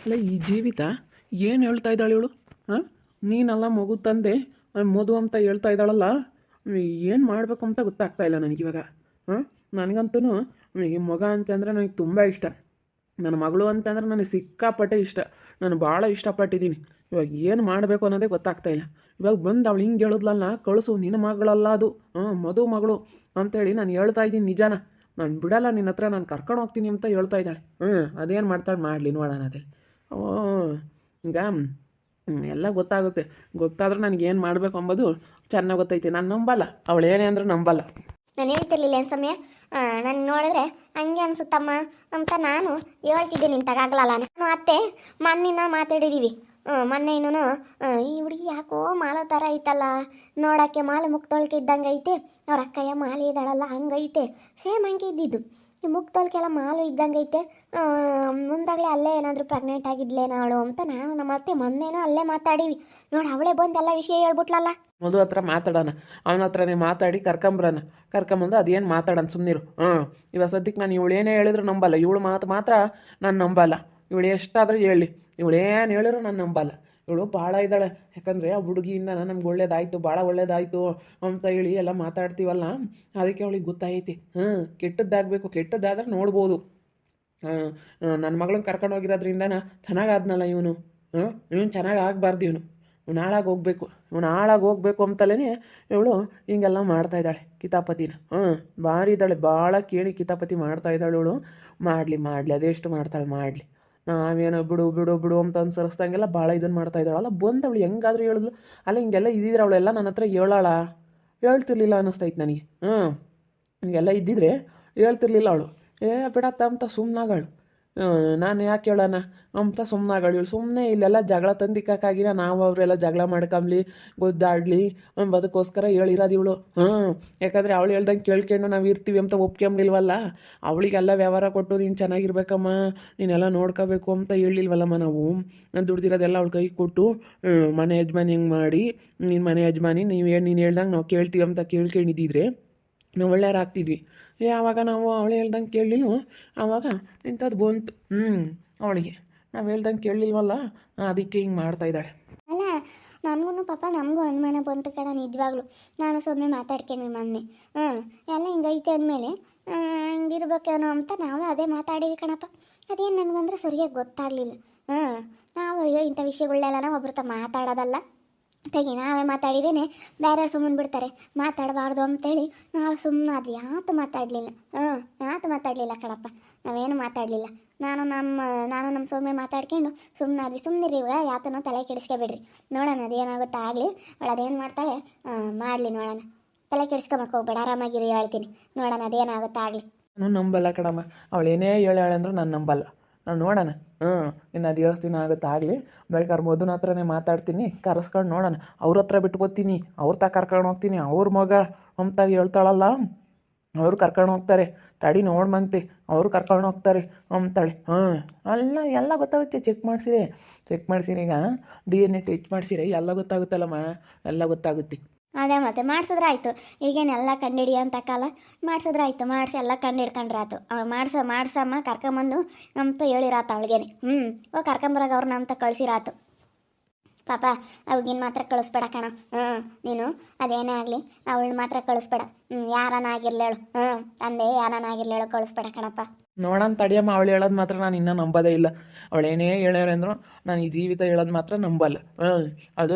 ಅಲ್ಲ ಈ ಜೀವಿತ ಏನು ಹೇಳ್ತಾ ಇದ್ದಾಳೆ ಇವಳು? ಹಾಂ, ನೀನಲ್ಲ ಮಗು ತಂದೆ ಮಧು ಅಂತ ಹೇಳ್ತಾ ಇದ್ದಾಳಲ್ಲ. ಏನು ಮಾಡಬೇಕು ಅಂತ ಗೊತ್ತಾಗ್ತಾ ಇಲ್ಲ ನನಗಿವಾಗ. ಹಾಂ, ನನಗಂತೂ ಈ ಮಗ ಅಂತಂದರೆ ನನಗೆ ತುಂಬ ಇಷ್ಟ. ನನ್ನ ಮಗಳು ಅಂತಂದರೆ ನನಗೆ ಸಿಕ್ಕಾಪಟ್ಟೆ ಇಷ್ಟ. ನಾನು ಭಾಳ ಇಷ್ಟಪಟ್ಟಿದ್ದೀನಿ. ಇವಾಗ ಏನು ಮಾಡಬೇಕು ಅನ್ನೋದೇ ಗೊತ್ತಾಗ್ತಾ ಇಲ್ಲ. ಇವಾಗ ಬಂದು ಅವಳು ಹಿಂಗೆ ಹೇಳಿದ್ಲಲ್ಲ, ಕಳಿಸು ನಿನ್ನ ಮಗಳಲ್ಲ ಅದು, ಮಧು ಮಗಳು ಅಂತೇಳಿ ನಾನು ಹೇಳ್ತಾ ಇದ್ದೀನಿ ನಿಜಾನ. ನಾನು ಬಿಡಲ್ಲ, ನಿನ್ನ ಹತ್ರ ನಾನು ಕರ್ಕೊಂಡು ಹೋಗ್ತೀನಿ ಅಂತ ಹೇಳ್ತಾ ಇದ್ದಾಳೆ. ಅದೇನು ಮಾಡ್ತಾಳೆ ಮಾಡಲಿ ನೋಡೋಣ ಅದೇ. ಓ, ಈಗ ಎಲ್ಲ ಗೊತ್ತಾಗುತ್ತೆ. ಗೊತ್ತಾದ್ರೆ ನನಗೇನು ಮಾಡಬೇಕು ಅಂಬೋದು ಚೆನ್ನಾಗಿ ಗೊತ್ತೈತಿ. ನಾನು ನಂಬಲ್ಲ, ಅವಳು ಏನೇ ಅಂದರೂ ನಂಬಲ್ಲ. ನಾನು ಹೇಳ್ತಿರ್ಲಿಲ್ಲ ಏನು ಸಮಯ, ನಾನು ನೋಡಿದ್ರೆ ಹಂಗೆ ಅನ್ಸುತ್ತಮ್ಮ ಅಂತ ನಾನು ಹೇಳ್ತಿದ್ದೆ. ನಿಂತಾಗಲ್ಲ ನಾನು ಅತ್ತೆ ಮೊನ್ನಿನ ಮಾತಾಡಿದ್ದೀವಿ. ಮೊನ್ನೆ ಇನ್ನೂ ಈ ಹುಡುಗಿ ಯಾಕೋ ಮಾಲೋ ಥರ ಐತಲ್ಲ, ನೋಡೋಕ್ಕೆ ಮಾಲೆ ಮುಕ್ತೊಳ್ಕೆ ಇದ್ದಂಗೆ ಐತೆ, ಅವ್ರ ಅಕ್ಕಯ್ಯ ಮಾಲೆ ಇದ್ದಾಳಲ್ಲ ಹಂಗೈತೆ, ಸೇಮ್ ಹಂಗೆ ಇದ್ದಿದ್ದು. ಈ ಮುಕ್ತೊಳ್ಕೆಲ್ಲ ಮಾಲು ಇದ್ದಂಗೆ ಐತೆ, ಮುಂದಾಗಲೇ ಅಲ್ಲೇ ಏನಾದರೂ ಪ್ರೆಗ್ನೆಂಟ್ ಆಗಿದ್ಲೇನೋ ಅವಳು ಅಂತ ನಾನು ನಮ್ಮ ಅತ್ತೆ ಮೊನ್ನೆನೂ ಅಲ್ಲೇ ಮಾತಾಡೀವಿ. ನೋಡಿ ಅವಳೇ ಬಂದು ಎಲ್ಲ ವಿಷಯ ಹೇಳ್ಬಿಟ್ಲಲ್ಲ. ಮಧು ಹತ್ರ ಮಾತಾಡೋಣ, ಅವನ ಹತ್ರನೇ ಮಾತಾಡಿ ಕರ್ಕೊಂಬರೋಣ. ಕರ್ಕೊಂಬಂದು ಅದೇನು ಮಾತಾಡೋಣ, ಸುಮ್ಮನಿರು. ಇವಾಗ ಸದ್ಯಕ್ಕೆ ನಾನು ಇವಳು ಏನೇ ಹೇಳಿದ್ರು ನಂಬಲ್ಲ. ಇವಳು ಮಾತು ಮಾತ್ರ ನಾನು ನಂಬಲ್ಲ. ಇವಳು ಎಷ್ಟಾದರೂ ಹೇಳಿ, ಇವಳು ಏನು ಹೇಳಿದ್ರು ನಾನು ನಂಬಲ್ಲ. ಇವಳು ಭಾಳ ಇದ್ದಾಳೆ. ಯಾಕಂದರೆ ಆ ಹುಡುಗಿಯಿಂದ ನಮ್ಗೆ ಒಳ್ಳೇದಾಯಿತು, ಭಾಳ ಒಳ್ಳೇದಾಯಿತು ಅಂತ ಹೇಳಿ ಎಲ್ಲ ಮಾತಾಡ್ತೀವಲ್ಲ, ಅದಕ್ಕೆ ಅವಳಿಗೆ ಗೊತ್ತಾಯ್ತಿ. ಕೆಟ್ಟದ್ದಾಗಬೇಕು, ಕೆಟ್ಟದ್ದಾದ್ರೆ ನೋಡ್ಬೋದು. ನನ್ನ ಮಗಳನ್ನ ಕರ್ಕೊಂಡು ಹೋಗಿರೋದ್ರಿಂದ ಚೆನ್ನಾಗಾದ್ನಲ್ಲ ಇವನು. ಇವನು ಚೆನ್ನಾಗಿ ಆಗಬಾರ್ದು, ಇವನು ಹಾಳಾಗಿ ಹೋಗ್ಬೇಕು, ಇವನು ಹಾಳಾಗಿ ಹೋಗ್ಬೇಕು ಅಂತಲೇ ಇವಳು ಹಿಂಗೆಲ್ಲ ಮಾಡ್ತಾಯಿದ್ದಾಳೆ ಕಿತಾಪತಿನ. ಭಾರಿ ಇದ್ದಾಳೆ, ಭಾಳ ಕೇಳಿ ಕಿತಾಪತಿ ಮಾಡ್ತಾಯಿದ್ದಾಳೆ ಇವಳು. ಮಾಡಲಿ ಅದೆಷ್ಟು ಮಾಡ್ತಾಳೆ ಮಾಡಲಿ. ನಾವೇನೋ ಬಿಡು ಬಿಡು ಬಿಡು ಅಂತ ಅನ್ಸರಿಸ್ದಂಗೆಲ್ಲ ಭಾಳ ಇದನ್ನು ಮಾಡ್ತಾಯಿದ್ದಾಳಲ್ಲ. ಬಂದು ಅವಳು ಹೆಂಗಾದ್ರೂ ಹೇಳಿದ್ಲು ಅಲ್ಲ. ಹಿಂಗೆಲ್ಲ ಇದ್ದಿದ್ರೆ ಅವಳೆಲ್ಲ ನನ್ನ ಹತ್ರ ಹೇಳ್ತಿರ್ಲಿಲ್ಲ ಅನ್ನಿಸ್ತೈತೆ ನನಗೆ. ಹಿಂಗೆಲ್ಲ ಇದ್ದಿದ್ರೆ ಹೇಳ್ತಿರ್ಲಿಲ್ಲ ಅವಳು. ಬಿಡತ್ತ ಅಂತ ಸುಮ್ಮನಾಗಳು. ನಾನು ಯಾಕೆ ಹೇಳೋಣ ಅಂತ ಸುಮ್ಮನಾಗಳು. ಇವಳು ಸುಮ್ಮನೆ ಇಲ್ಲೆಲ್ಲ ಜಗಳ ತಂದಿಕ್ಕಾಗಿನ ನಾವು ಅವರೆಲ್ಲ ಜಗಳ ಮಾಡ್ಕೊಂಬ್ಲಿ, ಗೊದ್ದಾಡಲಿ ಅದಕ್ಕೋಸ್ಕರ ಹೇಳಿರೋದು ಇವಳು. ಯಾಕಂದರೆ ಅವಳು ಹೇಳ್ದಂಗೆ ಕೇಳ್ಕೊಂಡು ನಾವು ಇರ್ತೀವಿ ಅಂತ ಒಪ್ಕೊಂಬಿಲ್ವಲ್ಲ. ಅವಳಿಗೆಲ್ಲ ವ್ಯವಹಾರ ಕೊಟ್ಟು ನೀನು ಚೆನ್ನಾಗಿರ್ಬೇಕಮ್ಮ, ನೀನೆಲ್ಲ ನೋಡ್ಕೋಬೇಕು ಅಂತ ಹೇಳಿಲ್ವಲ್ಲಮ್ಮ ನಾವು. ದುಡ್ದಿರೋದೆಲ್ಲ ಅವಳ ಕೈ ಕೊಟ್ಟು ಮನೆ ಯಜಮಾನಿ ಹಿಂಗೆ ಮಾಡಿ, ನೀನು ಮನೆ ಯಜಮಾನಿ ನೀನು ಹೇಳ್ದಂಗೆ ನಾವು ಕೇಳ್ತೀವಿ ಅಂತ ಕೇಳ್ಕೊಂಡಿದ್ದಿದ್ರೆ ನಾವು ಒಳ್ಳೆಯರಾಗ್ತಿದ್ವಿ. ಯಾವಾಗ ನಾವು ಅವಳು ಹೇಳ್ದಂಗೆ ಕೇಳಲಿಲ್ವೋ ಆವಾಗ ಇಂಥದ್ದು ಬಂತು. ಅವಳಿಗೆ ನಾವು ಹೇಳ್ದಂಗೆ ಕೇಳಲಿಲ್ವಲ್ಲ, ಅದಕ್ಕೆ ಹಿಂಗೆ ಮಾಡ್ತಾಯಿದ್ದಾಳೆ. ಅಲ್ಲ, ನನಗೂ ಪಾಪ ನಮಗೂ ಅನುಮಾನ ಬಂತು ಕಣ ನಿಜವಾಗ್ಲು. ನಾನು ಸುಮ್ಮನೆ ಮಾತಾಡ್ಕೊಂಡ್ವಿ ಮೊನ್ನೆ. ಎಲ್ಲ ಹಿಂಗೈತೆ ಅಂದಮೇಲೆ ಹಂಗಿರ್ಬೇಕೇನೋ ಅಂತ ನಾವು ಅದೇ ಮಾತಾಡೀವಿ ಕಣಪ್ಪ. ಅದೇನು ನಮಗಂದ್ರೆ ಸರಿಯಾಗಿ ಗೊತ್ತಾಗಲಿಲ್ಲ. ನಾವು ಇಂಥ ವಿಷಯಗಳೆಲ್ಲ ನಾವು ಒಬ್ರ ಹತ್ರ ಮಾತಾಡೋದಲ್ಲ, ತೆಗಿ ನಾವೇ ಮಾತಾಡಿದೇನೆ ಬೇರೆಯವ್ರು ಸುಮ್ಮನೆ ಬಿಡ್ತಾರೆ, ಮಾತಾಡಬಾರ್ದು ಅಂತೇಳಿ ನಾವು ಸುಮ್ಮನಾದ್ವಿ. ಯಾತು ಮಾತಾಡಲಿಲ್ಲ ಕಣಪ್ಪ, ನಾವೇನು ಮಾತಾಡಲಿಲ್ಲ. ನಾನು ನಮ್ಮ ಸೌಮ್ಯ ಮಾತಾಡ್ಕೊಂಡು ಸುಮ್ಮನಾದ್ವಿ. ಸುಮ್ಮನಿರಿ, ಇವಾಗ ಯಾತನೋ ತಲೆ ಕೆಡಿಸ್ಕೊಬೇಡ್ರಿ. ನೋಡೋಣ ಅದೇನಾಗುತ್ತಾ ಆಗಲಿ, ಅವಳು ಅದೇನು ಮಾಡ್ತಾಳೆ ಮಾಡಲಿ, ನೋಡೋಣ. ತಲೆ ಕೆಡಿಸ್ಕೊಬೇಕು ಹೋಗ್ಬೇಡ, ಆರಾಮಾಗಿರಿ ಹೇಳ್ತೀನಿ. ನೋಡೋಣ ಅದೇನಾಗುತ್ತಾ ಆಗಲಿ. ನಾನು ನಂಬಲ್ಲ ಕಣಮ್ಮ, ಅವಳೇನೇ ಹೇಳಂದ್ರೆ ನಾನು ನಂಬಲ್ಲ. ನಾನು ನೋಡೋಣ. ಇನ್ನು ಅದು ದಿನ ಆಗುತ್ತೆ ಆಗಲಿ. ಬೇಕಾದ್ರೆ ಮಧುನ ಹತ್ರನೇ ಮಾತಾಡ್ತೀನಿ, ಕರೆಸ್ಕೊಂಡು ನೋಡೋಣ. ಅವ್ರ ಹತ್ರ ಬಿಟ್ಕೋತೀನಿ, ಅವ್ರ ತ ಕರ್ಕೊಂಡು ಹೋಗ್ತೀನಿ. ಅವ್ರ ಮಗ ಅಂತ ಹೇಳ್ತಾಳಲ್ಲ, ಅವರು ಕರ್ಕೊಂಡು ಹೋಗ್ತಾರೆ. ತಡಿ ನೋಡ್ಮಂತೆ, ಅವರು ಕರ್ಕೊಂಡು ಹೋಗ್ತಾರೆ ಅಂತಾಳೆ. ಎಲ್ಲ ಗೊತ್ತಾಗುತ್ತೆ. ಚೆಕ್ ಮಾಡಿಸಿರಿ ಈಗ DNA ಟೆಸ್ಟ್ ಮಾಡಿಸಿರಿ, ಎಲ್ಲ ಗೊತ್ತಾಗುತ್ತಲ್ಲಮ್ಮ, ಎಲ್ಲ ಗೊತ್ತಾಗುತ್ತೆ. ಅದೇ ಮತ್ತೆ ಮಾಡಿಸಿದ್ರೆ ಆಯಿತು. ಈಗೇನೆಲ್ಲ ಕಂಡಿಡಿ ಅಂತ ಕಾಲ ಮಾಡಿಸಿದ್ರೆ ಆಯಿತು. ಮಾಡಿಸಿ ಎಲ್ಲ ಕಂಡು ಹಿಡ್ಕೊಂಡ್ರೆ ಆಯ್ತು. ಮಾಡ್ಸಮ್ಮ ಕರ್ಕೊಂಬಂದು ಅಂತ ಹೇಳಿರಾತ ಅವಳಿಗೇನೆ. ಕರ್ಕೊಂಬರಾಗ ಅವ್ರನ್ನ ಅಂತ ಕಳಿಸಿರಾತು. ಪಾಪ ಅವ್ಳಿಗಿನ್ ಮಾತ್ರ ಕಳಿಸ್ಬೇಡ ಕಣ. ನೀನು ಅದೇನೇ ಆಗಲಿ ಅವಳನ್ನ ಮಾತ್ರ ಕಳಿಸ್ಬೇಡ. ಯಾರನ್ನಾಗಿರ್ಲೇಳು, ತಂದೆ ಯಾರನ್ನಾಗಿರ್ಲೇಳು, ಕಳಿಸ್ಬೇಡ ಕಣಪ್ಪ. ನೋಡೋಣ ತಡಿಯಮ್ಮ, ಅವಳು ಹೇಳೋದು ಮಾತ್ರ ನಾನು ಇನ್ನೂ ನಂಬೋದೇ ಇಲ್ಲ. ಅವಳೇನೇ ಹೇಳ್ಯಾರೆ ಅಂದರು ನಾನು ಈ ಜೀವಿತ ಹೇಳೋದು ಮಾತ್ರ ನಂಬಲ್ಲ.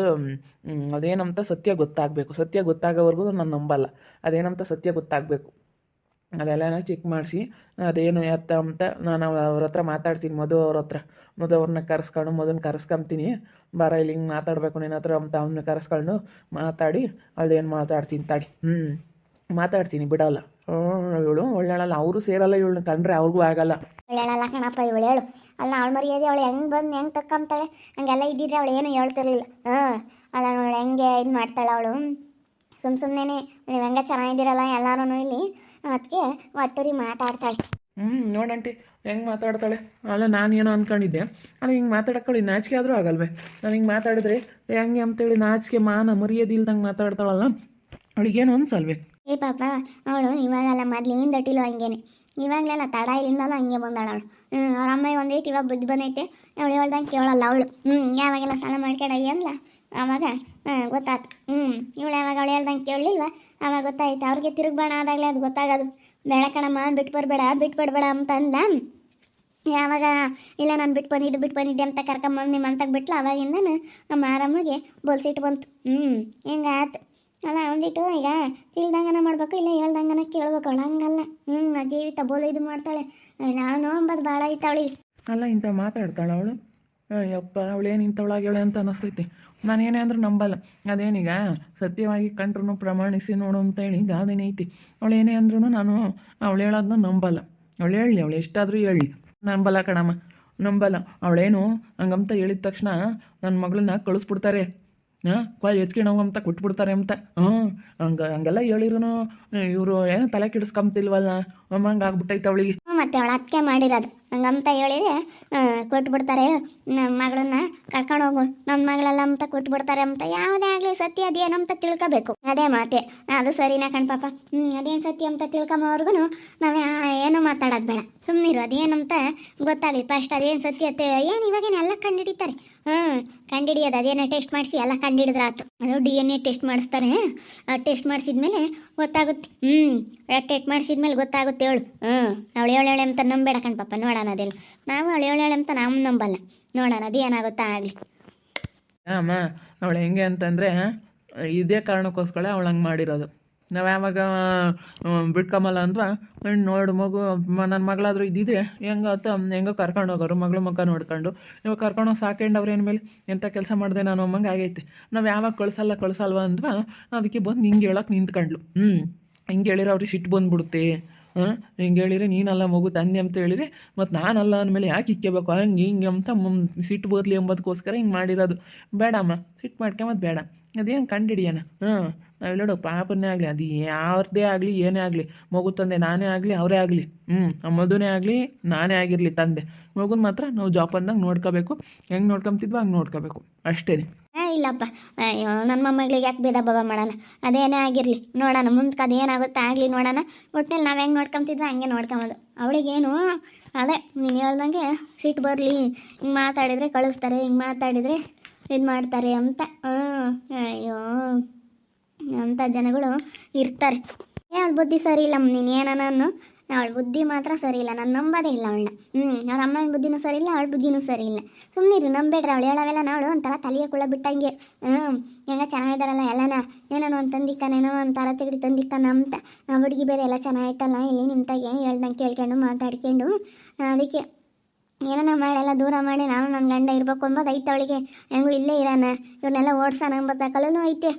ಅದೇನಂತ ಸತ್ಯ ಗೊತ್ತಾಗಬೇಕು. ಸತ್ಯ ಗೊತ್ತಾಗೋವರೆಗೂ ನಾನು ನಂಬಲ್ಲ. ಅದೇನಂತ ಸತ್ಯ ಗೊತ್ತಾಗಬೇಕು. ಅದೆಲ್ಲ ಚೆಕ್ ಮಾಡಿಸಿ ಅದೇನು ಎತ್ತ ಅಂತ ನಾನು ಅವ್ರ ಹತ್ರ ಮಾತಾಡ್ತೀನಿ. ಮಧು ಅವ್ರನ್ನ ಕರೆಸ್ಕೊಂಡು ಮಧುನ ಕರೆಸ್ಕೊಂತೀನಿ. ಬರ ಇಲ್ಲಿ ಹಿಂಗೆ ಮಾತಾಡಬೇಕು ನಿನ್ನ ಹತ್ರ ಅಂತ ಅವನ್ನ ಕರೆಸ್ಕೊಂಡು ಮಾತಾಡಿ ಅದೇನು ಮಾತಾಡ್ತೀನಿ ತಡಿ. ಮಾತಾಡ್ತೀನಿ, ಬಿಡಲ್ಲ. ಇವಳು ಒಳ್ಳೆಯಲ್ಲ, ಅವರು ಸೇರಲ್ಲ. ಇವಳನ್ನ ಕಂಡ್ರೆ ಅವ್ರಿಗೂ ಆಗಲ್ಲ. ಒಳ್ಳೆಯಲ್ಲ ಕಣಪ್ಪ ಇವಳು. ಹೇಳು ಅಲ್ಲ, ಅವಳು ಮರ್ಯಾದೆ ಅವಳು ಹೆಂಗೆ ಬಂದು ಹೆಂಗೆ ತಕ್ಕಂತಾಳೆ. ಹಂಗೆಲ್ಲ ಇದ್ದಿದ್ರೆ ಅವಳು ಏನೂ ಹೇಳ್ತಿರ್ಲಿಲ್ಲ. ಅಲ್ಲ ಅವಳು ಹೆಂಗೆ ಇದು ಮಾಡ್ತಾಳೆ ಅವಳು. ಸುಮ್ಮನೆ ನೀವು ಹೆಂಗೆ ಚೆನ್ನಾಗಿದ್ದೀರಲ್ಲ ಎಲ್ಲರೂ ಇಲ್ಲಿ, ಅದಕ್ಕೆ ಒಟ್ಟೂರಿ ಮಾತಾಡ್ತಾಳೆ. ನೋಡಂಟಿ ಹೆಂಗೆ ಮಾತಾಡ್ತಾಳೆ. ಅಲ್ಲ ನಾನೇನೋ ಅಂದ್ಕೊಂಡಿದ್ದೆ, ಅಲ್ಲ ಹಿಂಗೆ ಮಾತಾಡೋಕ್ಕಳಿ ನಾಚಿಕೆ ಆದರೂ ಆಗಲ್ವೇ? ನಾನು ಹಿಂಗೆ ಮಾತಾಡಿದ್ರೆ ಹೆಂಗೆ ಅಂತೇಳಿ ನಾಚಿಕೆ ಮಾನ ಮರ್ಯಾದೆ ಇಲ್ದಂಗೆ ಮಾತಾಡ್ತಾಳಲ್ಲ, ಅವಳಿಗೇನು ಅನ್ಸಲ್ವೇ? ಪಾಪ ಅವಳು ಇವಾಗಲ್ಲ, ಮೊದಲಿಂದ ದಟ್ಟಿಲು ಹಂಗೇನೆ. ಇವಾಗಲೆಲ್ಲ ತಡ ಇಲ್ಲಿಂದಲೂ ಹಂಗೆ ಬಂದಾಳ ಅವಳು. ಅವ್ರ ಅಮ್ಮ ಒಂದೇಟು ಇವಾಗ ಬುದ್ಧಿ ಬಂದೈತೆ ಅವಳು ಹೇಳ್ದಂಗೆ ಕೇಳಲ್ಲ ಅವಳು ಯಾವಾಗೆಲ್ಲ ಸ್ನಾನ ಮಾಡ್ಕೊಡಯ್ಯ ಅಂದ್ಲ ಆವಾಗ ಗೊತ್ತಾಯ್ತು ಇವಳು ಯಾವಾಗ ಅವಳು ಹೇಳ್ದಂಗೆ ಕೇಳಲಿಲ್ವ ಆವಾಗ ಗೊತ್ತಾಯ್ತು ಅವ್ರಿಗೆ ತಿರುಗ್ಬೇಡ ಆದಾಗಲೇ ಅದು ಗೊತ್ತಾಗೋದು. ಬೇಡ ಕಣಮ್ಮ ಬಿಟ್ಟು ಬಿಟ್ಬಿಡ್ಬೇಡ ಅಂತ ಅಂದ. ಯಾವಾಗ ಇಲ್ಲ ನಾನು ಬಿಟ್ಟು ಬಂದಿದ್ದೆ ಅಂತ ಕರ್ಕೊಂಬಂದು ನಿಮ್ಮ ಅಂತಕ್ಕೆ ಬಿಟ್ಲು ಅವಾಗಿಂದ ನಮ್ಮ ಆರಾಮಿಗೆ ಬೋಲ್ಸಿಟ್ಟು ಬಂತು. ಹಿಂಗಾಯ್ತು ಅಲ್ಲ ಒಂದಿಟ್ಟು ಈಗ ತಿಳ್ದಂಗನ ಮಾಡ್ಬೇಕು ಇಲ್ಲ ಹೇಳ್ದಂಗನ ಕೇಳ್ಬೇಕು ಅವಳು ಹಂಗಲ್ಲ. ಜೀವಿತ ಬೋಲು ಇದು ಮಾಡ್ತಾಳೆ ನಾನು ಅಂಬದು ಭಾಳ ಐತೆ ಅವಳಿಗೆ. ಅಲ್ಲ ಇಂಥ ಮಾತಾಡ್ತಾಳೆ ಅವಳು. ಯಪ್ಪ ಅವಳೇನು ಇಂಥವಳಾಗ್ಯಾಳೆ ಅಂತ ಅನ್ನಿಸ್ತೈತಿ. ನಾನೇನೇ ಅಂದ್ರೂ ನಂಬಲ್ಲ. ಅದೇನೀಗ ಸತ್ಯವಾಗಿ ಕಂಡ್ರೂ ಪ್ರಮಾಣಿಸಿ ನೋಡು ಅಂತೇಳಿ ಗಾದೆನೈತಿ. ಅವಳೇನೇ ಅಂದ್ರೂ ನಾನು ಅವಳು ಹೇಳೋದನ್ನ ನಂಬಲ್ಲ. ಅವಳು ಹೇಳಲಿ, ಅವಳು ಎಷ್ಟಾದರೂ ಹೇಳಲಿ, ನಂಬಲ್ಲ ಕಣಮ್ಮ, ನಂಬಲ್ಲ. ಅವಳೇನು ಹಂಗಂತ ಹೇಳಿದ ತಕ್ಷಣ ನನ್ನ ಮಗಳನ್ನ ಕಳಿಸ್ಬಿಡ್ತಾರೆ, ಕಾಲ್ ಹೆಚ್ಕೊಂಡು ಅಂತ ಕೊಟ್ಬಿಡ್ತಾರೆ ಅಂತ. ಹಂಗೆಲ್ಲ ಹೇಳಿರೂ ಇವರು ಏನು ತಲೆ ಕೆಡಿಸ್ಕೊಂತಿಲ್ವಲ್ಲ, ಅಮ್ಮಂಗೆ ಆಗ್ಬಿಟ್ಟೈತೆ ಅವಳಿಗೆ. ಮತ್ತೆ ಅವಳು ಅದಕ್ಕೆ ಮಾಡಿರೋದು ಹಂಗಂತ ಹೇಳಿದ್ರೆ ಕೊಟ್ಬಿಡ್ತಾರೆ, ನಮ್ಮ ಮಗಳನ್ನ ಕರ್ಕೊಂಡು ಹೋಗು, ನನ್ನ ಮಗಳೆಲ್ಲ ಅಂತ ಕೊಟ್ಬಿಡ್ತಾರೆ ಅಂತ. ಯಾವುದೇ ಆಗಲಿ ಸತ್ಯ ಅದೇನಂತ ತಿಳ್ಕೊಬೇಕು. ಅದೇ ಮಾತೆ ಅದು ಸರಿನಾ ಕಣ್ಪಾಪ. ಅದೇನು ಸತ್ಯ ಅಂತ ತಿಳ್ಕೊಂಬವ್ರಿಗೂ ನಾವು ಏನೂ ಮಾತಾಡೋದು ಬೇಡ, ಸುಮ್ಮನಿರು. ಅದೇನಂತ ಗೊತ್ತಾಗಲಿ ಫಸ್ಟ್. ಅದೇನು ಸತ್ಯ ಏನು ಇವಾಗೇನೆಲ್ಲ ಕಂಡುಹಿಡಿತಾರೆ. ಕಂಡುಹಿಡಿಯೋದು ಅದೇನೋ ಟೆಸ್ಟ್ ಮಾಡಿಸಿ ಎಲ್ಲ ಕಂಡುಹಿಡಿದ್ರೆ ಆಯ್ತು. ಅದು DNA ಟೆಸ್ಟ್ ಮಾಡಿಸ್ತಾರೆ. ಟೆಸ್ಟ್ ಮಾಡಿಸಿದ್ಮೇಲೆ ಗೊತ್ತಾಗುತ್ತೆ. ಟೆಸ್ಟ್ ಮಾಡಿಸಿದ್ಮೇಲೆ ಗೊತ್ತಾಗುತ್ತೆ. ಅವಳು ಹೇಳೆ ಅಂತ ನಂಬೇಡ ಕಣ್ಪಾಪ. ನೋಡೋಣ ಅದೆಲ್ಲ ನಾವು ಅವಳು ಹೇಳೆ ಅಂತ ನಾವು ನಂಬಲ್ಲ. ನೋಡೋಣ ಅದು ಏನಾಗುತ್ತಾ ಆಗಲಿ. ಅಮ್ಮ ಅವಳು ಹೆಂಗೆ ಅಂತಂದರೆ ಇದೇ ಕಾರಣಕ್ಕೋಸ್ಕರ ಅವಳು ಹಂಗೆ ಮಾಡಿರೋದು. ನಾವು ಯಾವಾಗ ಬಿಟ್ಕೊಂಬಲ್ಲ ಅಂದ್ರೆ ನೋಡು ಮಗು ನನ್ನ ಮಗಳಾದರೂ ಇದ್ದಿದ್ರೆ ಹೆಂಗೋ ಕರ್ಕೊಂಡು ಹೋಗೋರು ಮಗಳು ಮುಖ ನೋಡ್ಕೊಂಡು. ಇವಾಗ ಕರ್ಕೊಂಡೋಗಿ ಸಾಕೊಂಡು ಅವ್ರೇನು ಮೇಲೆ ಎಂಥ ಕೆಲಸ ಮಾಡಿದೆ ನಾನು ಅಮ್ಮಂಗೆ ಆಗೈತೆ. ನಾವು ಯಾವಾಗ ಕಳ್ಸಲ್ವ ಅಂದ್ರೆ ಅದಕ್ಕೆ ಬಂದು ಹಿಂಗೆ ಹೇಳೋಕೆ ನಿಂತ್ಕೊಂಡ್ಲು. ಹಿಂಗೆ ಹೇಳಿರೋ ಅವ್ರಿಗೆ ಸಿಟ್ಟು ಬಂದುಬಿಡುತ್ತೆ. ಹಿಂಗೆ ಹೇಳಿದ್ರೆ ನೀನಲ್ಲ ಮಗು ತಂದೆ ಅಂತ ಹೇಳಿದ್ರೆ ಮತ್ತು ನಾನಲ್ಲ ಅಂದಮೇಲೆ ಯಾಕೆ ಇಕ್ಕೋಬೇಕು ಹಿಂಗೆ ಅಂತ ಸಿಟ್ಟು ಬರಲಿ ಎಂಬುದಕ್ಕೋಸ್ಕರ ಹಿಂಗೆ ಮಾಡಿರೋದು. ಬೇಡಮ್ಮ, ಸಿಟ್ಟು ಮಾಡ್ಕೊಂಬದು ಬೇಡ. ಅದೇನು ಕಂಡುಹಿಡಿಯೋಣ. ನಾವೆಲ್ಲೋಡು ಪಾಪನ್ನೇ ಆಗಲಿ, ಅದು ಯಾವ್ದೇ ಆಗಲಿ ಏನೇ ಆಗಲಿ, ಮಗು ತಂದೆ ನಾನೇ ಆಗಲಿ ಅವರೇ ಆಗಲಿ, ಮದುನೇ ಆಗಲಿ ನಾನೇ ಆಗಿರಲಿ ತಂದೆ, ಮಗುನ ಮಾತ್ರ ನಾವು ಜೋಪಾನ್ದಾಗ ನೋಡ್ಕೋಬೇಕು. ಹೆಂಗೆ ನೋಡ್ಕೊಂತಿದ್ವೋ ಹಂಗೆ ನೋಡ್ಕೋಬೇಕು ಅಷ್ಟೇ. ಇಲ್ಲಪ್ಪ, ಅಯ್ಯೋ ನನ್ನ ಮೊಮ್ಮಗಳಿಗೆ ಯಾಕೆ ಭೇದ ಭಾವ ಮಾಡೋಣ. ಅದೇನೇ ಆಗಿರಲಿ ನೋಡೋಣ, ಮುಂದಕ್ಕೆ ಅದೇನಾಗುತ್ತೆ ಆಗಲಿ ನೋಡೋಣ. ಒಟ್ಟಿನಲ್ಲಿ ನಾವು ಹೆಂಗೆ ನೋಡ್ಕೊಂತಿದ್ವೋ ಹಂಗೆ ನೋಡ್ಕೊಂಬೋದು. ಅವಳಿಗೇನು ಅದೇ ನೀನು ಹೇಳ್ದಂಗೆ ಸಿಟ್ಟು ಬರಲಿ, ಹಿಂಗೆ ಮಾತಾಡಿದರೆ ಕಳಿಸ್ತಾರೆ, ಹಿಂಗೆ ಮಾತಾಡಿದರೆ ಇದು ಮಾಡ್ತಾರೆ ಅಂತ. ಅಯ್ಯೋ ಅಂಥ ಜನಗಳು ಇರ್ತಾರೆ. ಅವಳ ಬುದ್ಧಿ ಸರಿ ಇಲ್ಲ. ನೀನು ಏನನ್ನು ಅವಳ ಬುದ್ಧಿ ಮಾತ್ರ ಸರಿ ಇಲ್ಲ. ನಾನು ನಂಬೋದೇ ಇಲ್ಲ ಅವಳನ್ನ. ಅವ್ರ ಅಮ್ಮನ ಬುದ್ಧಿನೂ ಸರಿ ಇಲ್ಲ, ಅವಳ ಬುದ್ಧಿನೂ ಸರಿ ಇಲ್ಲ. ಸುಮ್ಮನಿರು, ನಂಬೇಡ್ರಿ. ಅವಳು ಹೇಳೋವೆಲ್ಲ ನಾವಳು ಒಂಥರ ತಲೆಯ ಕುಳ ಬಿಟ್ಟಂಗೆ. ಹೆಂಗ ಚೆನ್ನಾಗಿದ್ದಾರಲ್ಲ ಎಲ್ಲನ, ಏನೋ ಒಂದು ತಂದಿಕ್ಕನೇನೋ ಒಂಥರ ತೆಗಡಿ ತಂದಿಕ್ಕನ ಅಂತ. ಆ ಹುಡುಗಿ ಬೇರೆ ಎಲ್ಲ ಚೆನ್ನಾಗಿತ್ತಲ್ಲ ಇಲ್ಲಿ ನಿಮ್ತಾಗೆ ಹೇಳ್ದಂಗೆ ಕೇಳ್ಕೊಂಡು ಮಾತಾಡ್ಕೊಂಡು ಅದಕ್ಕೆ ಏನೋ ಮಾಡೆಲ್ಲ ದೂರ ಮಾಡಿ ನಾನು ನನ್ನ ಗಂಡ ಇರಬೇಕು ಅಂಬೋದು ಐತೆ ಅವಳಿಗೆ. ಹೆಂಗೂ ಇಲ್ಲೇ ಇರೋಣ, ಇವ್ರನ್ನೆಲ್ಲ ಓಡ್ಸೋಣ ಎಂಬತ್ತ ಕಳೂ ಐತೆ.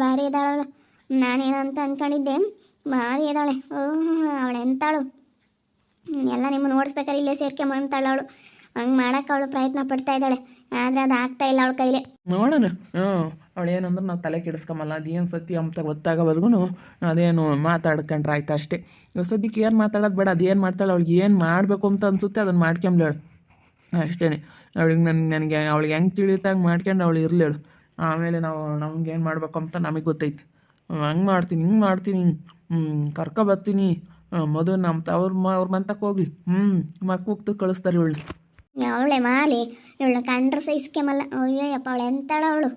ಭಾರಿ ಇದ್ದಾಳವಳು. ನಾನೇನೋ ಅಂತ ಅಂದ್ಕೊಂಡಿದ್ದೆ, ಭಾರಿ ಇದ್ದಾಳೆ. ಅವಳು ಎಂತಾಳು, ಎಲ್ಲ ನಿಮ್ಮನ್ನು ಓಡಿಸ್ಬೇಕಾದ್ರೆ ಇಲ್ಲೇ ಸೇರ್ಕೊಂಬಂತಾಳು ಅವಳು. ಹಂಗೆ ಮಾಡೋಕೆ ಅವಳು ಪ್ರಯತ್ನ ಪಡ್ತಾ ಇದ್ದಾಳೆ, ಆದರೆ ಅದು ಆಗ್ತಾ ಇಲ್ಲ ಅವಳ ಕೈಲೇ. ನೋಡೋಣ. ಅವಳು ಏನಂದ್ರೆ ನಾವು ತಲೆ ಕೆಡಿಸ್ಕೊಂಬಲ್ಲ. ಅದೇನು ಸತ್ಯ ಅಂತ ಗೊತ್ತಾಗೋವರೆಗೂ ಅದೇನು ಮಾತಾಡ್ಕೊಂಡ್ರೆ ಆಯ್ತು ಅಷ್ಟೇ. ಇವಾಗ ಸದ್ಯಕ್ಕೆ ಏನು ಮಾತಾಡೋದು ಬೇಡ. ಅದೇನು ಮಾಡ್ತಾಳೆ, ಅವಳಿಗೆ ಏನು ಮಾಡಬೇಕು ಅಂತ ಅನಿಸುತ್ತೆ ಅದನ್ನು ಮಾಡ್ಕೊಂಬ್ಲೇಳು ಅಷ್ಟೇ. ಅವಳಿಗೆ ನನಗೆ ಅವಳಿಗೆ ಹೆಂಗೆ ತಿಳಿತಾಗ ಮಾಡ್ಕೊಂಡು ಅವಳು ಇರಲೇಳು. ಆಮೇಲೆ ನಮ್ಗೆ ಏನು ಮಾಡಬೇಕು ಅಂತ ನಮಗೆ ಗೊತ್ತೈತಿ. ಹಂಗೆ ಮಾಡ್ತೀನಿ, ಹಿಂಗೆ ಮಾಡ್ತೀನಿ, ಕರ್ಕೊಬರ್ತೀನಿ, ಮದುವೆ ನಮ್ಮ ಅವ್ರ ಮಂತಕ್ಕೆ ಹೋಗ್ಲಿ, ಮಕ್ಕಳು ಕಳಿಸ್ತಾರೆ ಇವಳು. ಅವಳೆ ಮಾಲಿ ಇವಳು ಕಂಡ್ರೆ ಸಹಿಸ್ಕೆಮಲ್ಲ. ಅಯ್ಯೋಯಪ್ಪ ಅವಳು ಎಂತಾಳ ಅವಳು.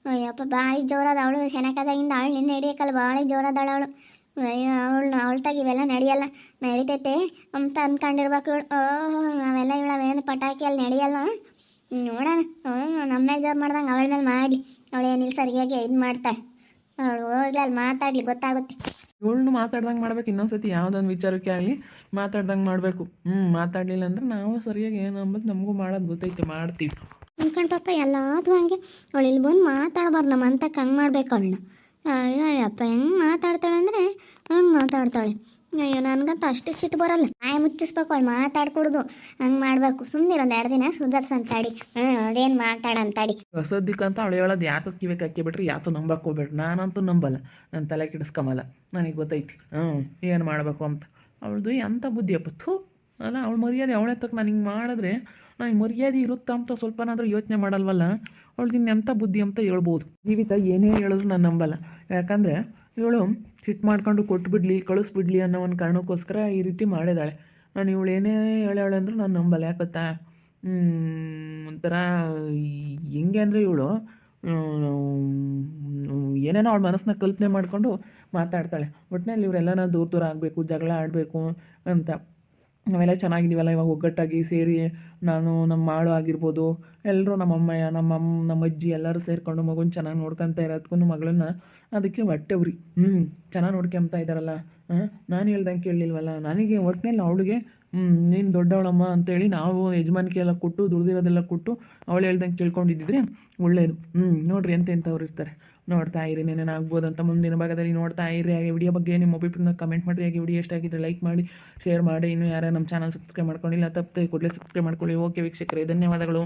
ಅಯ್ಯಪ್ಪ ಭಾರಿ ಜೋರದ ಅವಳು. ಸೆನಕದಾಗಿಂದ ಅವಳು ನಿನ್ನೆ ಹಿಡಿಯೋಕ್ಕಲ್ಲ, ಭಾಳ ಜೋರದಾಳ ಅವಳು. ಅಯ್ಯೋ ಅವಳ್ತಾಗ ಇವೆಲ್ಲ ನಡೆಯಲ್ಲ, ನಡೀತೈತೆ ಅಂತ ಅಂದ್ಕೊಂಡಿರ್ಬೇಕು ಇವಳು. ಅವೆಲ್ಲ ಇವಳವೇನು ಪಟಾಕಿ ಅಲ್ಲಿ ನಡೆಯಲ್ಲ. ನೋಡೋಣ, ನಮ್ಮ ಮೇಲೆ ಜೋರು ಮಾಡ್ದಂಗೆ ಅವಳ ಮೇಲೆ ಮಾಡಿ. ಅವಳೇನಿಲ್ಲ ಸರಿಯಾಗಿ ಇದು ಮಾಡ್ತಾಳೆ. ಅವಳು ಹೋಗ್ಲಿ ಅಲ್ಲಿ ಮಾತಾಡಲಿ, ಗೊತ್ತಾಗುತ್ತೆ. ಇವಳನ್ನು ಮಾತಾಡ್ದಂಗೆ ಮಾಡ್ಬೇಕು. ಇನ್ನೊಂದ್ಸತಿ ಯಾವುದೊಂದು ವಿಚಾರಕ್ಕೆ ಆಗಲಿ ಮಾತಾಡ್ದಂಗೆ ಮಾಡಬೇಕು. ಮಾತಾಡಲಿಲ್ಲ ಅಂದ್ರೆ ನಾವು ಸರಿಯಾಗಿ ಏನು ಅಂಬದು ನಮಗೂ ಮಾಡೋದು ಗೊತ್ತೈತೆ, ಮಾಡ್ತೀವಿ. ಅನ್ಕೊಂಡು ಪಾಪ ಎಲ್ಲಾದು ಹಂಗೆ. ಅವಳು ಇಲ್ಲಿ ಬಂದು ಮಾತಾಡ್ಬಾರ್ದು, ನಮ್ಮ ಅಂತಕ್ಕೆ ಹಂಗೆ ಮಾಡ್ಬೇಕು ಅವಳನ್ನ. ಅಯ್ಯಪ್ಪ ಹೆಂಗೆ ಮಾತಾಡ್ತಾಳೆ ಅಂದರೆ ಹಂಗೆ ಮಾತಾಡ್ತಾಳೆ. ಅಯ್ಯೋ ನನಗಂತೂ ಅಷ್ಟು ಸಿಟ್ಟು ಬರೋಲ್ಲ. ನಾಯಿ ಮುಚ್ಚಿಸ್ಬೇಕು, ಅವಳು ಮಾತಾಡ್ಕೊಡ್ದು ಹಂಗೆ ಮಾಡಬೇಕು. ಸುಮ್ಮನೆ ಒಂದು 2 ದಿನ ಸುಧಾರ್ಸಂತಾಡಿ. ಅದೇನು ಮಾತಾಡಂತಾಡಿ. ಹೊಸದಕ್ಕಂತ ಅವಳು ಹೇಳೋದು ಯಾತಕ್ಕೆ ಕಿವಿಗೆ ಹಾಕಿಬಿಟ್ರಿ, ಯಾತು ನಂಬಕ್ಕೆ ಹೋಗ್ಬೇಡ್ರಿ. ನಾನಂತೂ ನಂಬಲ್ಲ, ನಾನು ತಲೆ ಕೆಡಿಸ್ಕೊಂಬಲ್ಲ. ನನಗೆ ಗೊತ್ತೈತಿ ಏನು ಮಾಡಬೇಕು ಅಂತ. ಅವಳದು ಎಂಥ ಬುದ್ಧಿಯಪ್ಪ. ಥೂ ಅಲ್ಲ, ಅವಳು ಮರ್ಯಾದೆ ಅವಳೆ ತಕ್ಕ ನಾನು ಹಿಂಗೆ ಮಾಡಿದ್ರೆ ನನಗೆ ಮರ್ಯಾದೆ ಇರುತ್ತಾ ಅಂತ ಸ್ವಲ್ಪನಾದರೂ ಯೋಚನೆ ಮಾಡಲ್ವಲ್ಲ. ಅವಳು ಎಂಥ ಬುದ್ಧಿ ಅಂತ ಹೇಳ್ಬೋದು. ಜೀವಿತ ಏನೇ ಹೇಳಿದ್ರು ನಾನು ನಂಬಲ್ಲ. ಯಾಕಂದರೆ ಇವಳು ಸಿಟ್ಟು ಮಾಡ್ಕೊಂಡು ಕೊಟ್ಬಿಡ್ಲಿ ಕಳಿಸ್ಬಿಡ್ಲಿ ಅನ್ನೋ ಒಂದು ಕಾರಣಕ್ಕೋಸ್ಕರ ಈ ರೀತಿ ಮಾಡಿದಾಳೆ. ನಾನು ಇವಳು ಏನೇ ಹೇಳಾಳೆ ಅಂದರೂ ನಾನು ನಂಬಲ್ಲ. ಯಾಕತ್ತಾ ಒಂಥರ ಹೆಂಗೆ ಅಂದರೆ ಇವಳು ಏನೇನೋ ಅವಳ ಮನಸ್ಸನ್ನ ಕಲ್ಪನೆ ಮಾಡಿಕೊಂಡು ಮಾತಾಡ್ತಾಳೆ. ಒಟ್ಟಿನಲ್ಲಿ ಇವರೆಲ್ಲನ ದೂರ ದೂರ ಆಗಬೇಕು, ಜಗಳ ಆಡಬೇಕು ಅಂತ. ನಾವೆಲ್ಲ ಚೆನ್ನಾಗಿದ್ದೀವಲ್ಲ ಇವಾಗ ಒಗ್ಗಟ್ಟಾಗಿ ಸೇರಿ, ನಾನು ನಮ್ಮ ಮಾಳು ಆಗಿರ್ಬೋದು, ಎಲ್ಲರೂ ನಮ್ಮಮ್ಮಯ್ಯ ನಮ್ಮ ಅಜ್ಜಿ ಎಲ್ಲರೂ ಸೇರಿಕೊಂಡು ಮಗುನ ಚೆನ್ನಾಗಿ ನೋಡ್ಕೊತಾ ಇರೋದಕ್ಕೂ ಮಗಳನ್ನ ಅದಕ್ಕೆ ಹೊಟ್ಟೆವ್ರಿ. ಚೆನ್ನಾಗಿ ನೋಡ್ಕೊಂತ ಇದ್ದಾರಲ್ಲ, ನಾನು ಹೇಳ್ದಂಗೆ ಕೇಳಲಿಲ್ವಲ್ಲ. ನನಗೆ ಒಟ್ಟಿನಲ್ಲಿ ಅವಳಿಗೆ ನೀನು ದೊಡ್ಡವಳಮ್ಮ ಅಂತೇಳಿ ನಾವು ಯಜಮಾನಿಕೆ ಎಲ್ಲ ಕೊಟ್ಟು ದುಡ್ದಿರೋದೆಲ್ಲ ಕೊಟ್ಟು ಅವಳು ಹೇಳ್ದಂಗೆ ಕೇಳ್ಕೊಂಡಿದ್ದಿದ್ರೆ ಒಳ್ಳೆಯದು. ನೋಡಿರಿ ಎಂತೆಂಥವ್ರು ಇರ್ತಾರೆ. ನೋಡ್ತಾ ಇರಿ, ಏನೇನು ಆಗ್ಬೋದು ಅಂತ ಮುಂದಿನ ಭಾಗದಲ್ಲಿ ನೋಡ್ತಾ ಇರಿ. ಹಾಗೆ ವಿಡಿಯೋ ಬಗ್ಗೆ ನಿಮ್ಮ ಒಪಿನಿಯನ್ನ ಕಮೆಂಟ್ ಮಾಡಿರಿ. ಹಾಗೆ ವಿಡಿಯೋ ಇಷ್ಟ ಆಗಿದ್ದರೆ ಲೈಕ್ ಮಾಡಿ, ಶೇರ್ ಮಾಡಿ. ಇನ್ನೂ ಯಾರು ನಮ್ಮ ಚಾನಲ್ ಸಬ್ಸ್ಕ್ರೈಬ್ ಮಾಡ್ಕೊಂಡಿಲ್ಲ ತಪ್ಪದೆ ಕೂಡಲೇ ಸಬ್ಸ್ಕ್ರೈಬ್ ಮಾಡ್ಕೊಳ್ಳಿ. ಓಕೆ ವೀಕ್ಷಕರೇ, ಧನ್ಯವಾದಗಳು.